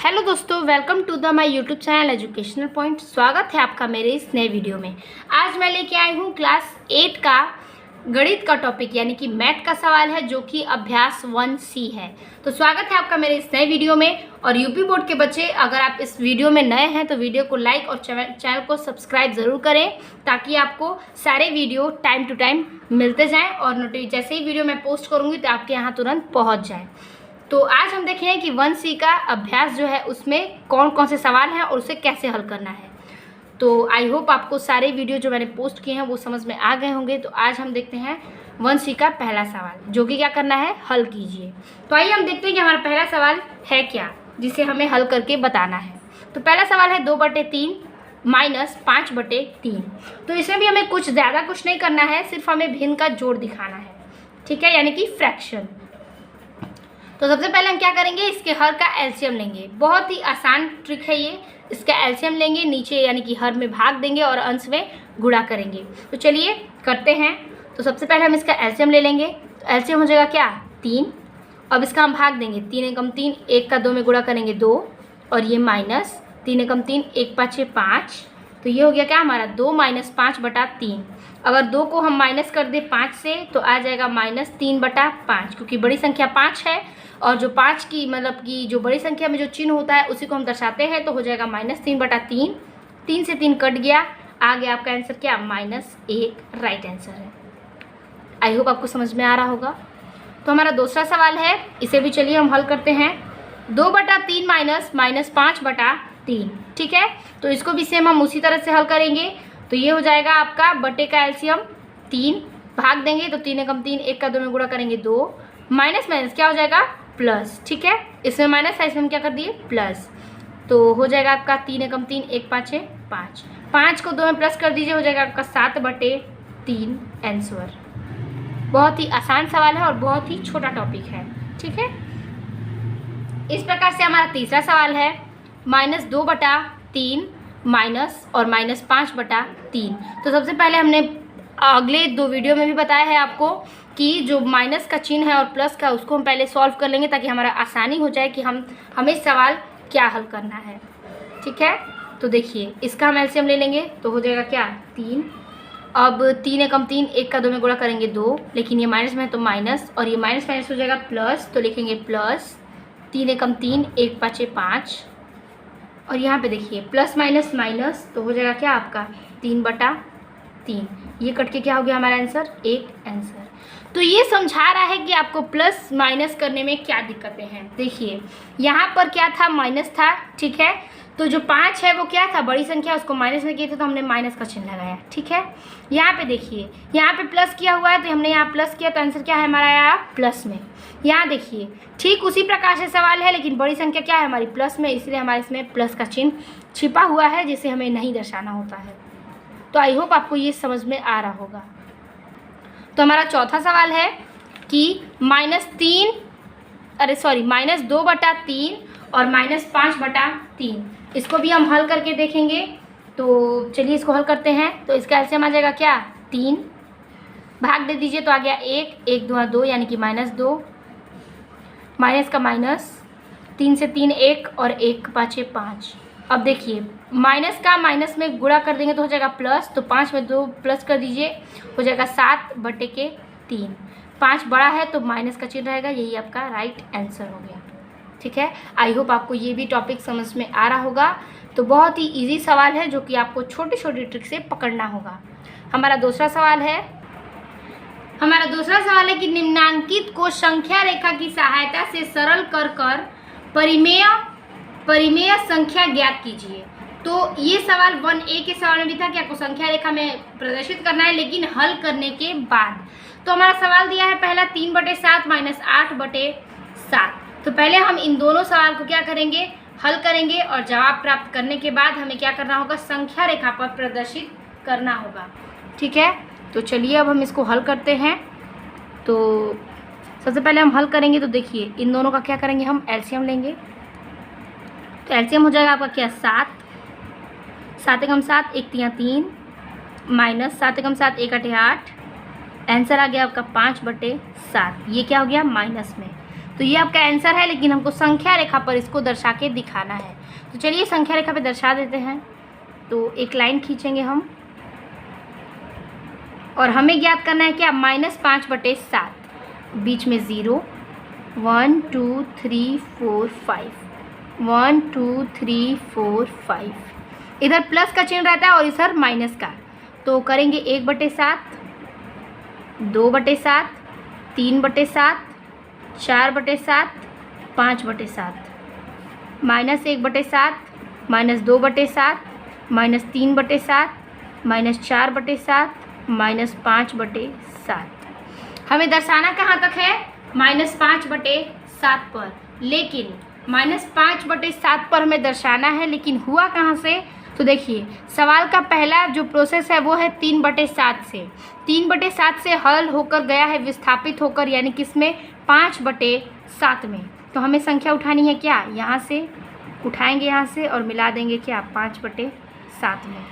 Hello दोस्तों, welcome to the my YouTube channel educational point. स्वागत है आपका मेरे इस नए वीडियो में। आज मैं लेके आई हूँ क्लास 8 का गणित का टॉपिक यानी कि मैथ का सवाल है, जो कि अभ्यास 1C है। तो स्वागत है आपका मेरे इस नए वीडियो में। और यूपी बोर्ड के बच्चे, अगर आप इस वीडियो में नए हैं तो वीडियो को लाइक और चैनल को सब्सक्राइब ज़रूर करें, ताकि आपको सारे वीडियो टाइम टू टाइम मिलते जाएँ और जैसे ही वीडियो मैं पोस्ट करूँगी तो आपके यहाँ तुरंत पहुँच जाए। तो आज हम देखेंगे कि 1C का अभ्यास जो है उसमें कौन कौन से सवाल हैं और उसे कैसे हल करना है। तो आई होप आपको सारे वीडियो जो मैंने पोस्ट किए हैं वो समझ में आ गए होंगे। तो आज हम देखते हैं 1C का पहला सवाल, जो कि क्या करना है, हल कीजिए। तो आइए हम देखते हैं कि हमारा पहला सवाल है क्या, जिसे हमें हल करके बताना है। तो पहला सवाल है 2/3 माइनस 5/3। तो इसमें भी हमें कुछ ज़्यादा कुछ नहीं करना है, सिर्फ हमें भिन्न का जोड़ दिखाना है, ठीक है, यानी कि फ्रैक्शन। तो सबसे पहले हम क्या करेंगे, इसके हर का एलसीएम लेंगे। बहुत ही आसान ट्रिक है ये। इसका एलसीएम लेंगे, नीचे यानी कि हर में भाग देंगे और अंश में गुणा करेंगे। तो चलिए करते हैं। तो सबसे पहले हम इसका एलसीएम ले लेंगे। तो एलसीएम हो जाएगा क्या, 3। अब इसका हम भाग देंगे, 3 एकम 3, 1 का 2 में गुणा करेंगे 2, और ये माइनस 3 एकम 3, 1 5 6 5। तो ये हो गया क्या हमारा 2 - 5/3। अगर 2 को हम माइनस कर दें 5 से तो आ जाएगा -3/5, क्योंकि बड़ी संख्या 5 है और जो 5 की मतलब कि जो बड़ी संख्या में जो चिन्ह होता है उसी को हम दर्शाते हैं। तो हो जाएगा -3/3। 3 से 3 कट गया, आ गया आपका आंसर क्या, -1 राइट आंसर है। आई होप आपको समझ में आ रहा होगा। तो हमारा दूसरा सवाल है, इसे भी चलिए हम हल करते हैं। 2/3 माइनस -5/3, ठीक है। तो इसको भी सेम हम उसी तरह से हल करेंगे। तो ये हो जाएगा आपका बटे का एलसीएम 3, भाग देंगे तो 3 एकम 3, 1 का 2 में गुणा करेंगे 2, माइनस माइनस क्या हो जाएगा प्लस, ठीक है। इसमें माइनस है, इसमें हम क्या कर दिए प्लस। तो हो जाएगा आपका 3 एकम 3, 1 5 6 5, 5 को 2 में प्लस कर दीजिए, हो जाएगा आपका 7/3 आंसर। बहुत ही आसान सवाल है और बहुत ही छोटा टॉपिक है, ठीक है। इस प्रकार से हमारा तीसरा सवाल है -2/3 माइनस और -5/3। तो सबसे पहले हमने अगले 2 वीडियो में भी बताया है आपको कि जो माइनस का चिन्ह है और प्लस का, उसको हम पहले सॉल्व कर लेंगे, ताकि हमारा आसानी हो जाए कि हमें सवाल क्या हल करना है, ठीक है। तो देखिए, इसका हम एलसीएम ले लेंगे तो हो जाएगा क्या 3। अब 3 एकम 3, 1 का 2 में गुणा करेंगे 2, लेकिन ये माइनस में है तो माइनस, और ये माइनस माइनस हो जाएगा प्लस, तो लिखेंगे प्लस 3 एकम 3, 1 5 6 5, और यहाँ पे देखिए प्लस माइनस माइनस, तो हो जाएगा क्या आपका 3/3। ये कट के क्या हो गया हमारा आंसर, 1 आंसर। तो ये समझा रहा है कि आपको प्लस माइनस करने में क्या दिक्कतें हैं। देखिए यहाँ पर क्या था, माइनस था, ठीक है। तो जो 5 है वो क्या था, बड़ी संख्या, उसको माइनस में किए थे तो हमने माइनस का चिन्ह लगाया, ठीक है। यहाँ पे देखिए, यहाँ पे प्लस किया हुआ है तो हमने यहाँ प्लस किया, तो आंसर क्या है हमारा आया प्लस में। यहाँ देखिए ठीक उसी प्रकार से सवाल है, लेकिन बड़ी संख्या क्या है हमारी प्लस में, इसलिए हमारे इसमें प्लस का चिन्ह छिपा हुआ है, जिसे हमें नहीं दर्शाना होता है। तो आई होप आपको ये समझ में आ रहा होगा। तो हमारा चौथा सवाल है कि -2/3 और -5/3, इसको भी हम हल करके देखेंगे। तो चलिए इसको हल करते हैं। तो इसका एलसीएम आ जाएगा क्या 3, भाग दे दीजिए तो आ गया 1, 1 2 2 यानी कि -2, माइनस का माइनस, 3 से 3 1 और 1 5 6 5। अब देखिए माइनस का माइनस में गुणा कर देंगे तो हो जाएगा प्लस, तो 5 में 2 प्लस कर दीजिए, हो जाएगा 7/3। 5 बड़ा है तो माइनस का चिन्ह रहेगा, यही आपका राइट आंसर हो गया, ठीक है। आई होप आपको ये भी टॉपिक समझ में आ रहा होगा। तो बहुत ही इजी सवाल है, जो कि आपको छोटी छोटी ट्रिक से पकड़ना होगा। हमारा दूसरा सवाल है कि निम्नांकित को संख्या रेखा की सहायता से सरल कर परिमेय संख्या ज्ञात कीजिए। तो ये सवाल 1A के सवाल में भी था कि आपको संख्या रेखा में प्रदर्शित करना है, लेकिन हल करने के बाद। तो हमारा सवाल दिया है पहला 3/7 माइनस 8/7। तो पहले हम इन दोनों सवाल को क्या करेंगे, हल करेंगे, और जवाब प्राप्त करने के बाद हमें क्या करना होगा, संख्या रेखा पर प्रदर्शित करना होगा, ठीक है। तो चलिए अब हम इसको हल करते हैं। तो सबसे पहले हम हल करेंगे, तो देखिए इन दोनों का क्या करेंगे, हम एलसीएम लेंगे। तो एलसीएम हो जाएगा आपका क्या 7, 7 एकम 7, 1 3 3, माइनस 7 एकम 7, 1 8 8, आंसर आ गया आपका 5/7। ये क्या हो गया माइनस में। तो ये आपका आंसर है, लेकिन हमको संख्या रेखा पर इसको दर्शा के दिखाना है। तो चलिए संख्या रेखा पे दर्शा देते हैं। तो एक लाइन खींचेंगे हम, और हमें ज्ञात करना है क्या, -5/7, बीच में 0, 1 2 3 4 5, 1 2 3 4 5, इधर प्लस का चिन्ह रहता है और इधर माइनस का। तो करेंगे 1/7, 2/7, 3/7, 4/7, 5/7, -1/7, -2/7, -3/7, -4/7, -5/7। हमें दर्शाना कहाँ तक है, -5/7 पर, लेकिन -5/7 पर हमें दर्शाना है, लेकिन हुआ कहाँ से। तो देखिए सवाल का पहला जो प्रोसेस है वो है 3/7 से, 3/7 से हल होकर गया है विस्थापित होकर, यानी किसमें, 5/7 में। तो हमें संख्या उठानी है क्या, यहाँ से उठाएंगे, यहाँ से और मिला देंगे क्या, 5/7 में।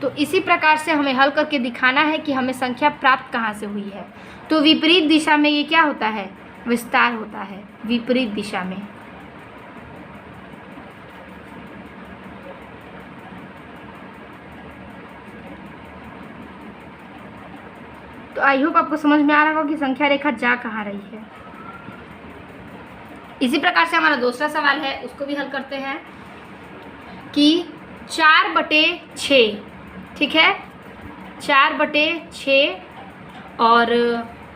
तो इसी प्रकार से हमें हल करके दिखाना है कि हमें संख्या प्राप्त कहाँ से हुई है। तो विपरीत दिशा में ये क्या होता है, विस्तार होता है, विपरीत दिशा में। तो आई होप आपको समझ में आ रहा होगा कि संख्या रेखा जा कहाँ रही है। इसी प्रकार से हमारा दूसरा सवाल है, उसको भी हल करते हैं कि 4/6, ठीक है, 4/6 और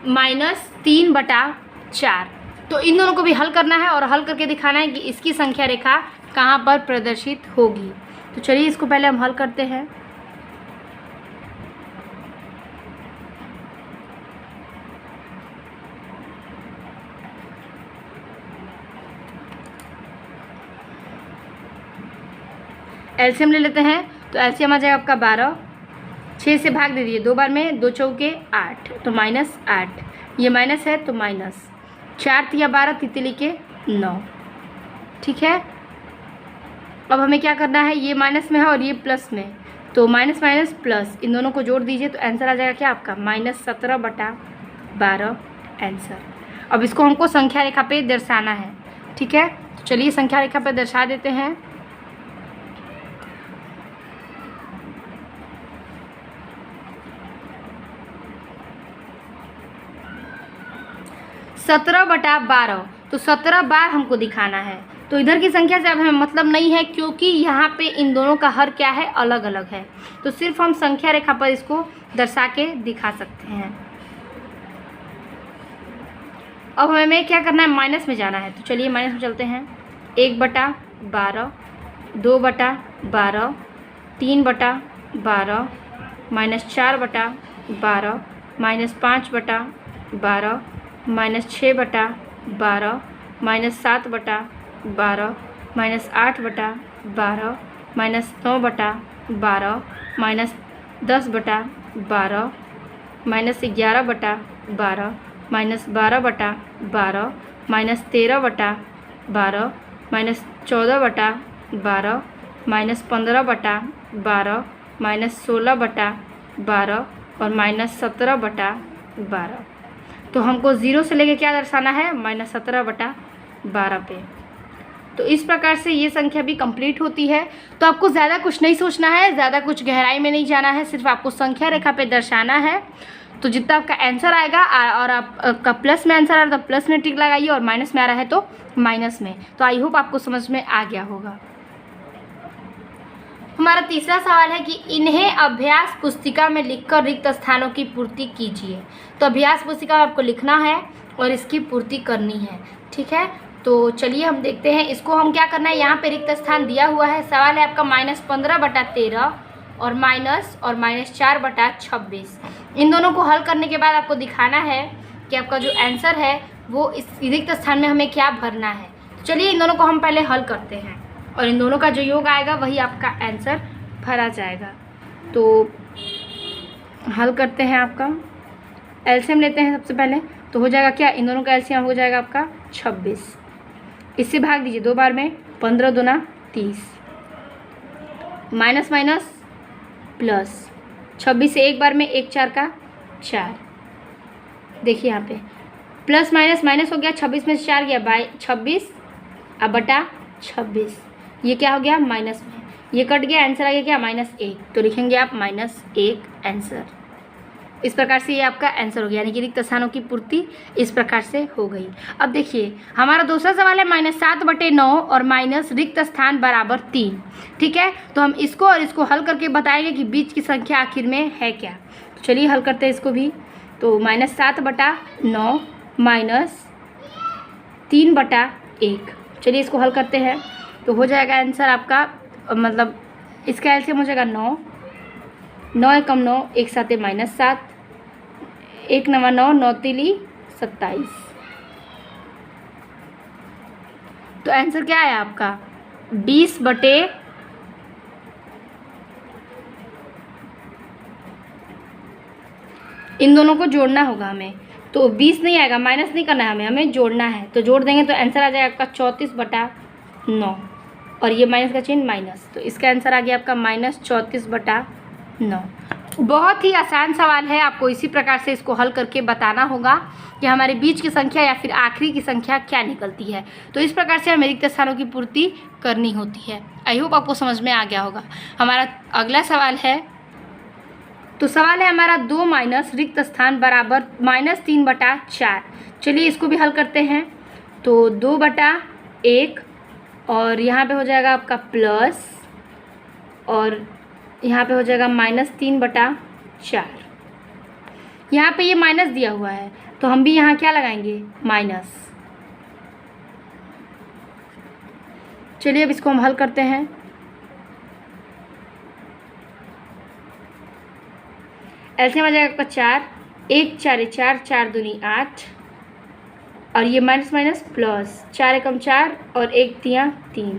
-3/4, तो इन दोनों को भी हल करना है और हल करके दिखाना है कि इसकी संख्या रेखा कहाँ पर प्रदर्शित होगी। तो चलिए इसको पहले हम हल करते हैं। एलसीएम ले लेते हैं। तो एलसीएम आ जाएगा आपका 12, 6 से भाग दे दीजिए 2 बार में, 2 चौके 8, तो -8, ये माइनस है तो माइनस, 4 तिया 12, तितली के 9, ठीक है। अब हमें क्या करना है, ये माइनस में है और ये प्लस में, तो माइनस माइनस प्लस, इन दोनों को जोड़ दीजिए तो आंसर आ जाएगा क्या आपका, -17/12 आंसर। अब इसको हमको संख्या रेखा पे दर्शाना है, ठीक है। तो चलिए संख्या रेखा पे दर्शा देते हैं। सत्रह बटा 12, तो 17 बार हमको दिखाना है। तो इधर की संख्या से अब हमें मतलब नहीं है, क्योंकि यहाँ पे इन दोनों का हर क्या है, अलग अलग है। तो सिर्फ हम संख्या रेखा पर इसको दर्शा के दिखा सकते हैं। अब हमें क्या करना है, माइनस में जाना है। तो चलिए माइनस में चलते हैं। 1/12, 2/12, 3/12, -4/12, -5/12, -6/12, -7/12, -8/12, -9/12, -10/12, -11/12, -12/12, -13/12, -14/12, -15/12, -16/12 और -17/12। तो हमको 0 से लेके क्या दर्शाना है, -17/12 पे। तो इस प्रकार से ये संख्या भी कंप्लीट होती है। तो आपको ज़्यादा कुछ नहीं सोचना है, ज़्यादा कुछ गहराई में नहीं जाना है, सिर्फ आपको संख्या रेखा पे दर्शाना है। तो जितना आपका आंसर आएगा और आपका प्लस में आंसर आ रहा है तो प्लस में टिक लगाइए, और माइनस में आ रहा है तो माइनस में। तो आई होप आपको समझ में आ गया होगा। हमारा तीसरा सवाल है कि इन्हें अभ्यास पुस्तिका में लिखकर रिक्त स्थानों की पूर्ति कीजिए। तो अभ्यास पुस्तिका में आपको लिखना है और इसकी पूर्ति करनी है, ठीक है। तो चलिए हम देखते हैं इसको हम क्या करना है। यहाँ पे रिक्त स्थान दिया हुआ है, सवाल है आपका -15/13 और -4/26। इन दोनों को हल करने के बाद आपको दिखाना है कि आपका जो आंसर है वो इस रिक्त स्थान में हमें क्या भरना है। तो चलिए इन दोनों को हम पहले हल करते हैं और इन दोनों का जो योग आएगा वही आपका आंसर भरा जाएगा। तो हल करते हैं, आपका एलसीएम लेते हैं सबसे पहले। तो हो जाएगा क्या, इन दोनों का एलसीएम हो जाएगा आपका 26। इससे भाग दीजिए 2 बार में, 15 दूना 30, माइनस माइनस प्लस, 26 से एक बार में 1 4 का 4। देखिए यहाँ पे प्लस माइनस माइनस हो गया, 26 में से 4 गया 26, अब बटा 26, ये क्या हो गया माइनस में, ये कट गया, आंसर आ गया क्या -1। तो लिखेंगे आप -1 आंसर। इस प्रकार से ये आपका आंसर हो गया, यानी कि रिक्त स्थानों की पूर्ति इस प्रकार से हो गई। अब देखिए हमारा दूसरा सवाल है -7/9 और माइनस रिक्त स्थान बराबर 3। ठीक है, तो हम इसको और इसको हल करके बताएंगे कि बीच की संख्या आखिर में है क्या। तो चलिए हल करते हैं इसको भी। तो -7/9 माइनस 3/1, चलिए इसको हल करते हैं। तो हो जाएगा आंसर आपका, मतलब इसका एलसीएम हो जाएगा 9, 9 एकम 9, एक साथ -7, 1 9 9, 9 3 27। तो आंसर क्या है आपका 20/, इन दोनों को जोड़ना होगा हमें, तो 20 नहीं आएगा, माइनस नहीं करना है हमें जोड़ना है। तो जोड़ देंगे तो आंसर आ जाएगा आपका 34/9, और ये माइनस का चिन्ह माइनस, तो इसका आंसर आ गया आपका -34/9। बहुत ही आसान सवाल है, आपको इसी प्रकार से इसको हल करके बताना होगा कि हमारे बीच की संख्या या फिर आखिरी की संख्या क्या निकलती है। तो इस प्रकार से हमें रिक्त स्थानों की पूर्ति करनी होती है। आई होप आपको समझ में आ गया होगा। हमारा अगला सवाल है, तो सवाल है हमारा 2 माइनस रिक्त स्थान बराबर -3/4। चलिए इसको भी हल करते हैं। तो 2/1 और यहाँ पे हो जाएगा आपका प्लस, और यहाँ पे हो जाएगा -3/4। यहाँ पे ये माइनस दिया हुआ है, तो हम भी यहाँ क्या लगाएंगे माइनस। चलिए अब इसको हम हल करते हैं। एलसीएम आ जाएगा आपका 4, 1 4 4, 4 दूनी 8, और ये माइनस माइनस प्लस, 4 एकम 4 और 1 3 3।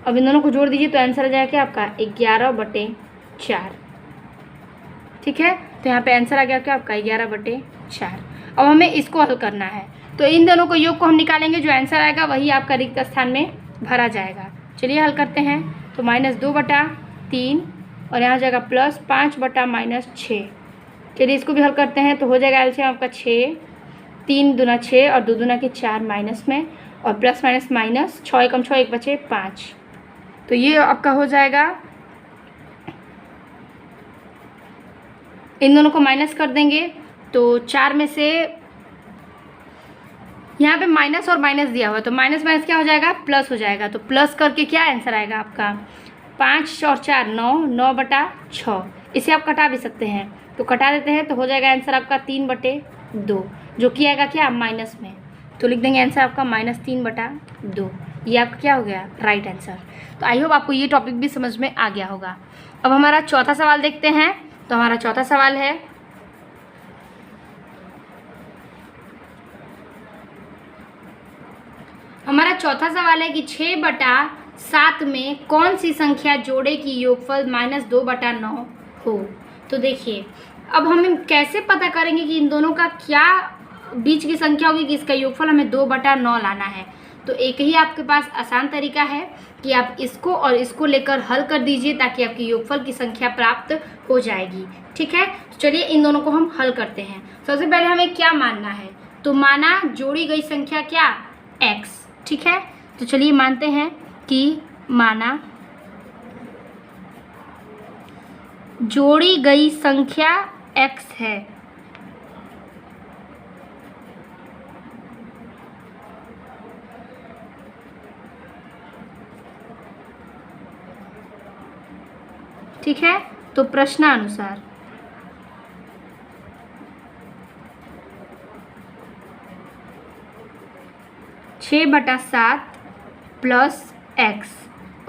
अब इन दोनों को जोड़ दीजिए तो आंसर आ जाएगा क्या आपका 11/4। ठीक है, तो यहाँ पे आंसर आ गया क्या आपका 11/4। अब हमें इसको हल करना है, तो इन दोनों को योग को हम निकालेंगे, जो आंसर आएगा वही आपका रिक्त स्थान में भरा जाएगा। चलिए हल करते हैं। तो -2/3 और यहाँ हो जाएगा प्लस 5/-6। चलिए इसको भी हल करते हैं। तो हो जाएगा एलसीएम आपका 6, 3 दूना 6 और 2 दूना के 4 माइनस में, और प्लस माइनस माइनस, 6 एकम 6, 1 बचे 5। तो ये आपका हो जाएगा, इन दोनों को माइनस कर देंगे तो 4 में से यहाँ पे माइनस और माइनस दिया हुआ है, तो माइनस माइनस क्या हो जाएगा प्लस हो जाएगा। तो प्लस करके क्या आंसर आएगा आपका 5 और 4 9, 9/6। इसे आप कटा भी सकते हैं, तो कटा देते हैं तो हो जाएगा आंसर आपका 3/2, जो कि आएगा क्या माइनस में। तो लिख देंगे आंसर आपका -3/2। ये आपका क्या हो गया राइट आंसर। तो आई होप आपको ये टॉपिक भी समझ में आ गया होगा। अब हमारा चौथा सवाल देखते हैं। तो हमारा चौथा सवाल है, हमारा चौथा सवाल है कि 6/7 में कौन सी संख्या जोड़े की योगफल -2/9 हो। तो देखिए अब हम कैसे पता करेंगे कि इन दोनों का क्या बीच की संख्या होगी कि इसका योगफल हमें 2/9 लाना है। तो एक ही आपके पास आसान तरीका है कि आप इसको और इसको लेकर हल कर दीजिए, ताकि आपकी योगफल की संख्या प्राप्त हो जाएगी। ठीक है, तो चलिए इन दोनों को हम हल करते हैं। सबसे पहले हमें क्या मानना है, तो माना जोड़ी गई संख्या क्या x। ठीक है, तो चलिए मानते हैं कि माना जोड़ी गई संख्या x है। ठीक है, तो प्रश्नानुसार (6/7 प्लस x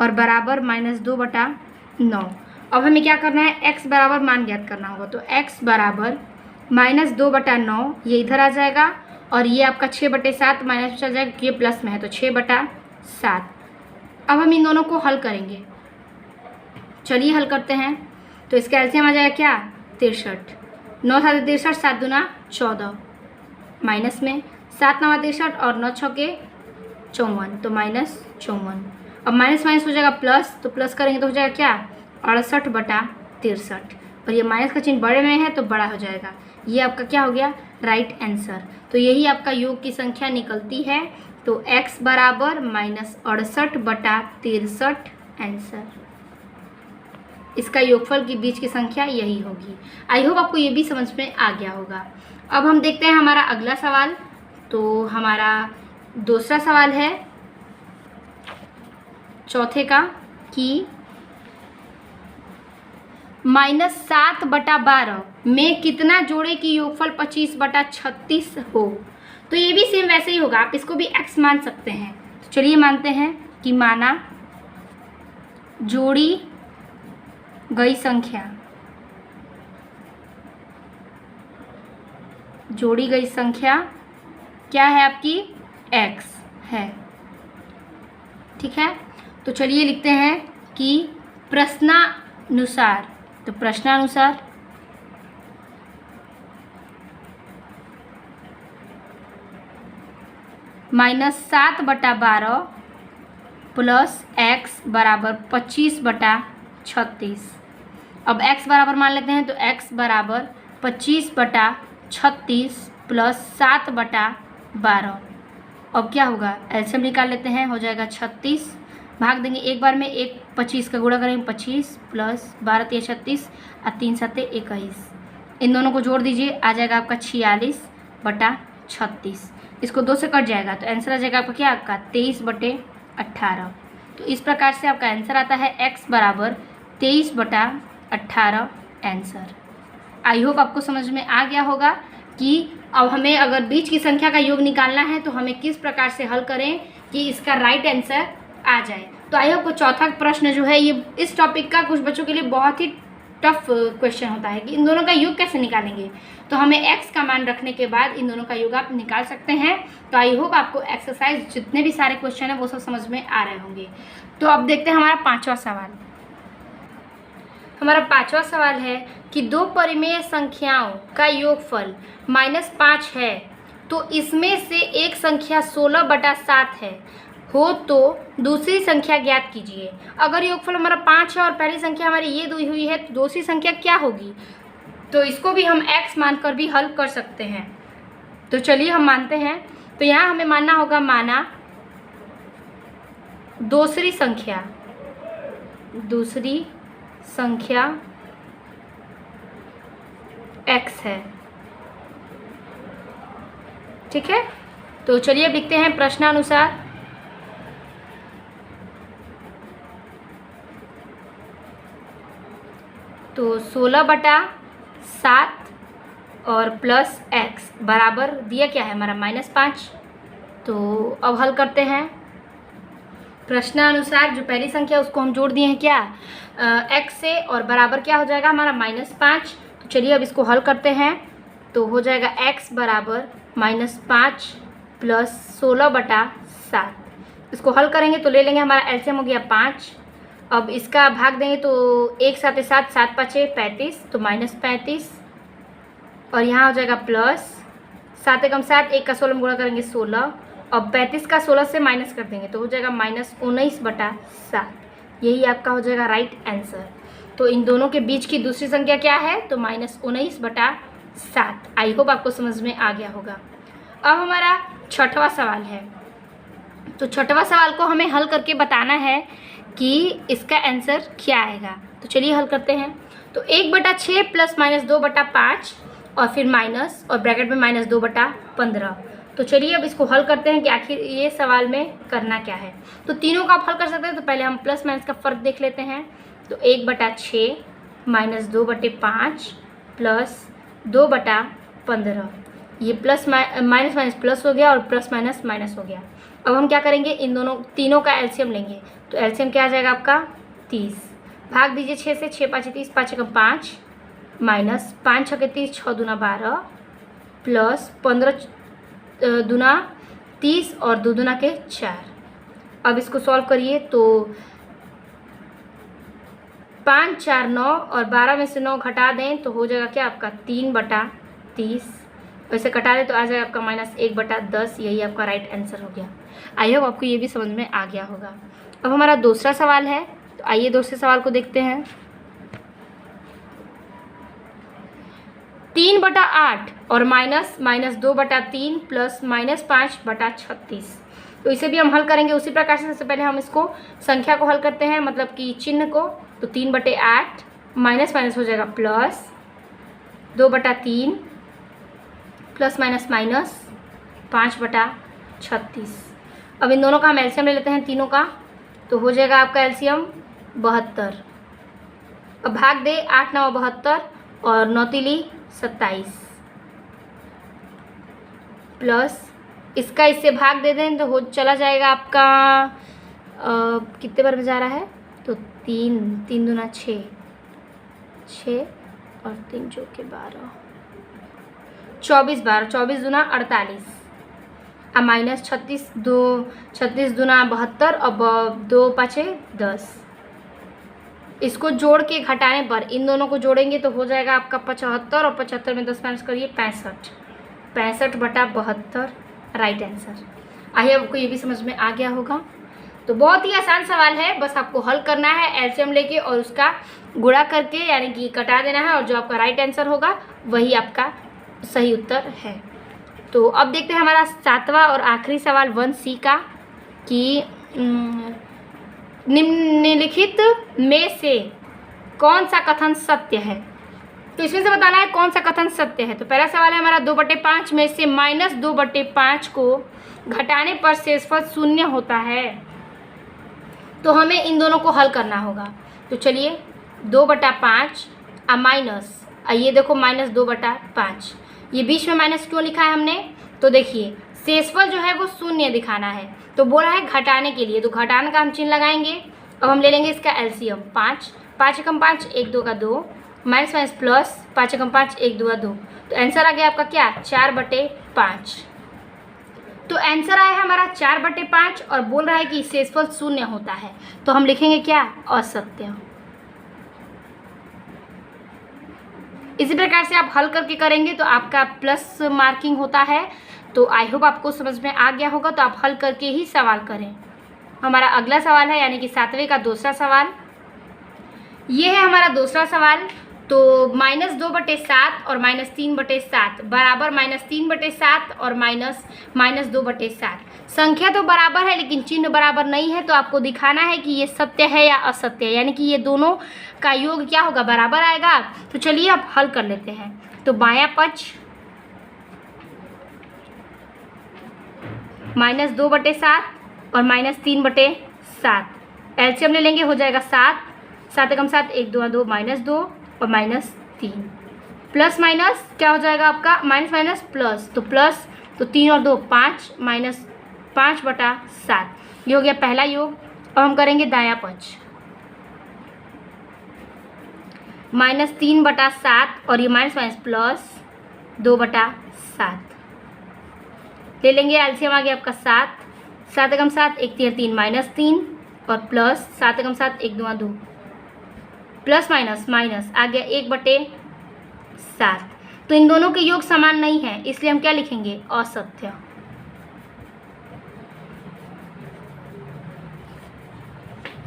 और बराबर -2/9। अब हमें क्या करना है, x बराबर मान ज्ञात करना होगा। तो x बराबर -2/9, ये इधर आ जाएगा, और ये आपका 6/7 माइनस में चल जाएगा, ये प्लस में है तो 6/7। अब हम इन दोनों को हल करेंगे। चलिए हल करते हैं। तो इसका एलसीएम आ जाएगा क्या 63, 9 7 63, 7 दूना 14, माइनस में 7 9 63 और 9 6 के 54, तो -54। अब माइनस माइनस हो जाएगा प्लस, तो प्लस करेंगे तो हो जाएगा क्या 68/63, और ये माइनस का चिन्ह बड़े में है तो बड़ा हो जाएगा। ये आपका क्या हो गया राइट आंसर। तो यही आपका योग की संख्या निकलती है। तो x बराबर -68/63 आंसर। इसका योगफल के बीच की संख्या यही होगी। आई होप आपको ये भी समझ में आ गया होगा। अब हम देखते हैं हमारा अगला सवाल। तो हमारा दूसरा सवाल है चौथे का कि -7/12 में कितना जोड़े की योगफल 25/36 हो। तो ये भी सेम वैसे ही होगा, आप इसको भी x मान सकते हैं। तो चलिए मानते हैं कि माना जोड़ी गई संख्या, जोड़ी गई संख्या क्या है आपकी, x है। ठीक है, तो चलिए लिखते हैं कि प्रश्नानुसार, तो प्रश्नानुसार -7/12 प्लस x बराबर 25/36। अब x बराबर मान लेते हैं, तो x बराबर 25/36 प्लस 7/12। अब क्या होगा, एलसीएम निकाल लेते हैं, हो जाएगा 36। भाग देंगे एक बार में, 25 का गुणा करेंगे 25 प्लस 12 × 36 और 3 × 7 = 21। इन दोनों को जोड़ दीजिए, आ जाएगा आपका 46/36। इसको 2 से कट जाएगा तो आंसर आ जाएगा आपका क्या, आपका 23/18। तो इस प्रकार से आपका आंसर आता है x बराबर 23/18 आंसर। आई होप आपको समझ में आ गया होगा कि अब हमें अगर बीच की संख्या का योग निकालना है तो हमें किस प्रकार से हल करें कि इसका राइट आंसर आ जाए। तो आई होप चौथा प्रश्न जो है ये इस टॉपिक का कुछ बच्चों के लिए बहुत ही टफ क्वेश्चन होता है कि इन दोनों का योग कैसे निकालेंगे। तो हमें x का मान रखने के बाद इन दोनों का योग आप निकाल सकते हैं। तो आई होप आपको एक्सरसाइज जितने भी सारे क्वेश्चन हैं वो सब समझ में आ रहे होंगे। तो अब देखते हैं हमारा पांचवा सवाल। हमारा पांचवा सवाल है कि दो परिमेय संख्याओं का योगफल -5 है तो इसमें से एक संख्या 16/7 है हो तो दूसरी संख्या ज्ञात कीजिए। अगर योगफल हमारा 5 है और पहली संख्या हमारी ये दी हुई है तो दूसरी संख्या क्या होगी। तो इसको भी हम x मानकर भी हल कर सकते हैं। तो चलिए हम मानते हैं। तो यहाँ हमें मानना होगा, माना दूसरी संख्या x है। ठीक है, तो चलिए अब लिखते हैं प्रश्नानुसार। तो 16/7 और प्लस x बराबर दिया क्या है हमारा -5। तो अब हल करते हैं प्रश्नानुसार। जो पहली संख्या उसको हम जोड़ दिए हैं क्या, x से, और बराबर क्या हो जाएगा हमारा -5। तो चलिए अब इसको हल करते हैं। तो हो जाएगा x बराबर -5 प्लस 16/7। इसको हल करेंगे तो ले लेंगे, हमारा एलसीएम हो गया 5। अब इसका भाग देंगे तो 1 7 7 7 5 35, तो -35 और यहाँ हो जाएगा प्लस 7 एकम 7, 1 का 16 में गुणा करेंगे 16। अब 35 का 16 से माइनस कर देंगे तो हो जाएगा -19/7। यही आपका हो जाएगा राइट आंसर। तो इन दोनों के बीच की दूसरी संख्या क्या है, तो -19/7। आई होप आपको समझ में आ गया होगा। अब हमारा छठवां सवाल है। तो छठवां सवाल को हमें हल करके बताना है कि इसका आंसर क्या आएगा। तो चलिए हल करते हैं। तो 1/6 प्लस -2/5 और फिर माइनस और ब्रैकेट में -2/15। तो चलिए अब इसको हल करते हैं कि आखिर ये सवाल में करना क्या है। तो तीनों का आप हल कर सकते हैं। तो पहले हम प्लस माइनस का फ़र्क देख लेते हैं। तो 1/6 -2/5 प्लस 2/15, ये प्लस माइनस माइनस प्लस हो गया और प्लस माइनस माइनस हो गया। अब हम क्या करेंगे, इन दोनों तीनों का एलसीएम लेंगे। तो एलसीएम क्या आ जाएगा आपका 30। भाग दीजिए 6 से, 6 5 30, 5 एकम 5 माइनस 5 6 30, 6 दूना 12 प्लस 15 दूना 30 और 2 दूना के 4। अब इसको सॉल्व करिए तो 5 4 9 और 12 में से 9 घटा दें तो हो जाएगा क्या आपका 3/30। वैसे कटा दें तो आ जाएगा आपका -1/10। यही आपका राइट आंसर हो गया। आई होप आपको ये भी समझ में आ गया होगा। अब हमारा दूसरा सवाल है। तो आइए दूसरे सवाल को देखते हैं। 3/8 और -(-2/3) प्लस -5/36। तो इसे भी हम हल करेंगे उसी प्रकार से। सबसे पहले हम इसको संख्या को हल करते हैं, मतलब कि चिन्ह को। तो 3/8 माइनस माइनस हो जाएगा प्लस 2/3 प्लस माइनस माइनस 5/36। अब इन दोनों का हम एलसीएम ले लेते हैं, तीनों का। तो हो जाएगा आपका एलसीएम 72। अब भाग दे, 8 9 72 और 9 तिली 27 प्लस इसका इससे भाग दे दें तो हो चला जाएगा आपका कितने बार में जा रहा है, तो 3 3 दूना 6 6 और 3 जो के 12 24 बार, 24 दूना 48 अब माइनस 36 दूना 72 अब 2 5 10। इसको जोड़ के घटाने पर इन दोनों को जोड़ेंगे तो हो जाएगा आपका 75 और 75 में 10 माइनस करिए 65 65/72 राइट आंसर। आइए आपको ये भी समझ में आ गया होगा। तो बहुत ही आसान सवाल है, बस आपको हल करना है एलसीएम लेके और उसका गुणा करके यानी कि कटा देना है, और जो आपका राइट आंसर होगा वही आपका सही उत्तर है। तो अब देखते हैं हमारा 7वां और आखिरी सवाल 1C का, कि निम्नलिखित में से कौन सा कथन सत्य है। तो इसमें से बताना है कौन सा कथन सत्य है। तो पहला सवाल है हमारा 2/5 में से -2/5 को घटाने पर शेषफल 0 होता है। तो हमें इन दोनों को हल करना होगा। तो चलिए 2/5 माइनस, ये देखो -2/5, ये बीच में माइनस क्यों लिखा है हमने, तो देखिए शेषफल जो है वो 0 दिखाना है, तो बोला है घटाने के लिए, तो घटाने का हम चिन्ह लगाएंगे। अब हम ले लेंगे इसका एलसीएम 5 5 एकम 5 1 2 का 2 माइनस माइनस प्लस 5 एकम 5 1 2 का 2। तो आंसर आ गया आपका क्या, 4/5। तो आंसर आया है हमारा 4/5 और बोल रहा है कि शेषफल 0 होता है। तो हम लिखेंगे क्या, असत्य। इसी प्रकार से आप हल करके करेंगे तो आपका प्लस मार्किंग होता है। तो आई होप आपको समझ में आ गया होगा। तो आप हल करके ही सवाल करें। हमारा अगला सवाल है यानी कि 7वें का दूसरा सवाल, ये है हमारा दूसरा सवाल। तो -2/7 और -3/7 बराबर -3/7 और -2/7। संख्या तो बराबर है लेकिन चिन्ह बराबर नहीं है, तो आपको दिखाना है कि ये सत्य है या असत्य है, यानी कि ये दोनों का योग क्या होगा, बराबर आएगा। तो चलिए अब हल कर लेते हैं। तो बायां पक्ष -2/7 और -3/7, एलसीएम ले लेंगे, हो जाएगा 7 7 एकम 7 1 2 2 -2 और -3 प्लस माइनस क्या हो जाएगा आपका, माइनस माइनस प्लस, तो प्लस तो 3 और 2 5 -5/7, ये हो गया पहला योग। अब हम करेंगे दायां पक्ष -3/7 और ये माइनस माइनस प्लस 2/7 ले लेंगे, एलसीएम आ गया आपका 7 7 एकम 7 1 3 3 -3 और प्लस 7 एकम 7 1 2 2 प्लस माइनस माइनस आ गया 1/7। तो इन दोनों के योग समान नहीं है, इसलिए हम क्या लिखेंगे, असत्य।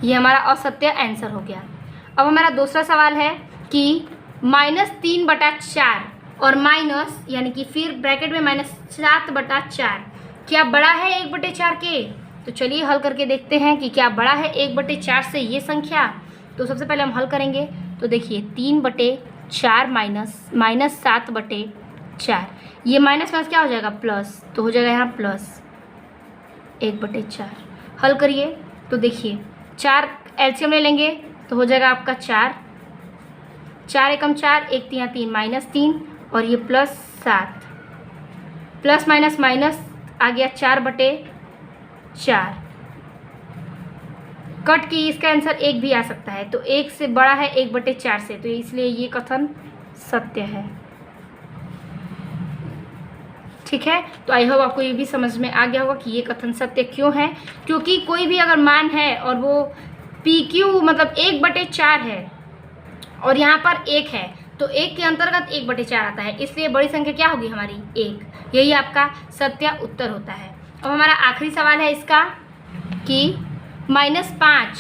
ये हमारा असत्य आंसर हो गया। अब हमारा दूसरा सवाल है कि -3/4 और माइनस यानी कि फिर ब्रैकेट में -7/4 क्या बड़ा है 1/4 के। तो चलिए हल करके देखते हैं कि क्या बड़ा है 1/4 से ये संख्या। तो सबसे पहले हम हल करेंगे। तो देखिए 3/4 माइनस 7/4, ये माइनस माइनस क्या हो जाएगा, प्लस, तो हो जाएगा यहाँ प्लस 1/4। हल करिए तो देखिए 4 एलसीएम ले लेंगे तो हो जाएगा आपका 4 4 एकम 4 1 3 3 -3 और ये +7 प्लस माइनस माइनस आ गया 4/4। कट की इसका आंसर 1 भी आ सकता है, तो 1 से बड़ा है 1/4 से, तो इसलिए ये कथन सत्य है। ठीक है, तो आई होप आपको ये भी समझ में आ गया होगा कि ये कथन सत्य क्यों है। क्योंकि कोई भी अगर मान है और वो PQ मतलब 1/4 है और यहाँ पर 1 है, तो 1 के अंतर्गत 1/4 आता है, इसलिए बड़ी संख्या क्या होगी हमारी 1। यही आपका सत्य उत्तर होता है। अब हमारा आखिरी सवाल है इसका कि -5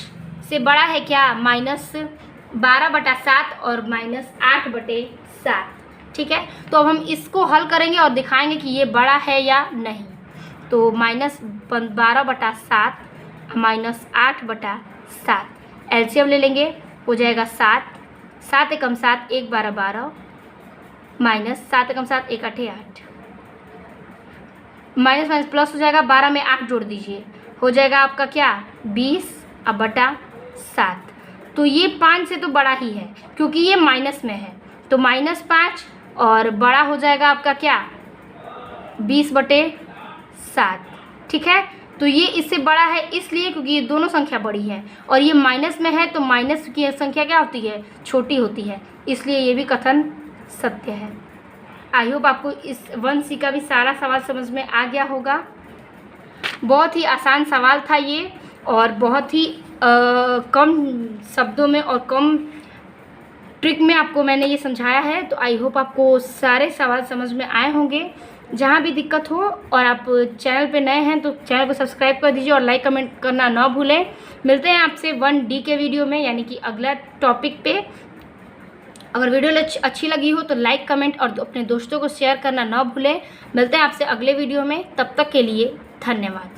से बड़ा है क्या, -12/7 और -8/7। ठीक है। तो अब हम इसको हल करेंगे और दिखाएंगे कि ये बड़ा है या नहीं। तो -12/7 -8/7 एलसीएम ले लेंगे, हो जाएगा 7, 7 एकम 7 1 12 12 -7 एकम 7 1 8 8 माइनस माइनस प्लस हो जाएगा, 12 में 8 जोड़ दीजिए, हो जाएगा आपका क्या 20/7। तो ये 5 से तो बड़ा ही है क्योंकि ये माइनस में है, तो -5 और बड़ा हो जाएगा आपका क्या 20/7, ठीक है। तो ये इससे बड़ा है इसलिए क्योंकि ये दोनों संख्या बड़ी है और ये माइनस में है, तो माइनस की संख्या क्या होती है, छोटी होती है, इसलिए ये भी कथन सत्य है। आई होप आपको इस 1C का भी सारा सवाल समझ में आ गया होगा। बहुत ही आसान सवाल था ये और बहुत ही कम शब्दों में और कम ट्रिक में आपको मैंने ये समझाया है। तो आई होप आपको सारे सवाल समझ में आए होंगे। जहाँ भी दिक्कत हो और आप चैनल पे नए हैं तो चैनल को सब्सक्राइब कर दीजिए और लाइक कमेंट करना ना भूलें। मिलते हैं आपसे 1D के वीडियो में, यानी कि अगला टॉपिक पे। अगर वीडियो अच्छी लगी हो तो लाइक कमेंट और अपने दोस्तों को शेयर करना ना भूलें। मिलते हैं आपसे अगले वीडियो में, तब तक के लिए धन्यवाद।